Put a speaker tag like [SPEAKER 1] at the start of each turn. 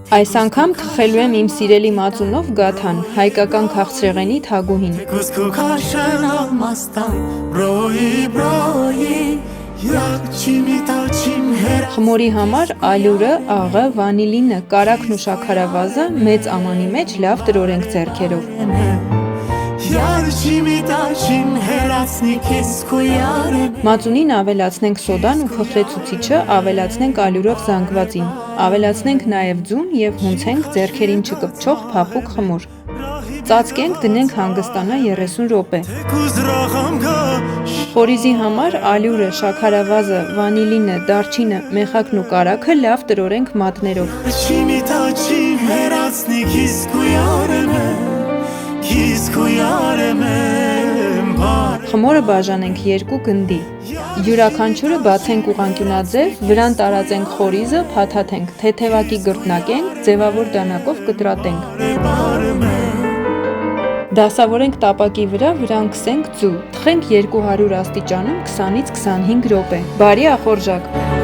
[SPEAKER 1] Այս անգամ թխելու եմ իմ սիրելի մածունով գաթան, հայկական քաղցրեղենի թագուհին։ Խմորի համար ալյուրը, աղը, վանիլինը, կարագն ու շաքարավազը մեծ ամանի մեջ լավ տրորենք ձեռքերով։ Մածունին ավելացնենք սոդան ու խխրեցուցիչը ավելացնենք ալյուրով զանգվածին, ավելացնենք նաև ձուն և հունցենք ձեռքերին չկպչող փափուկ խմոր։ Ծածկենք դնենք հանգստանա 30 րոպե։ Խորիզի համար ալյուրը, շաքարավազը, վանիլինը, դարչինը, մեխակն ու կարագը լավ տրորենք մատներով։ Խմորը բաժանենք 2 գնդի։ Յուրաքանչյուրը բացենք ուղղանկյունաձև, վրան տարածենք խորիզը, փաթաթենք, թեթևակի գրտնակենք, ձևավոր դանակով կտրատենք։ Դասավորենք տապակի վրա, վրան քսենք ձու, թխենք 200 աստիճանում 20-ից 25 րոպե։ Բարի ախորժակ։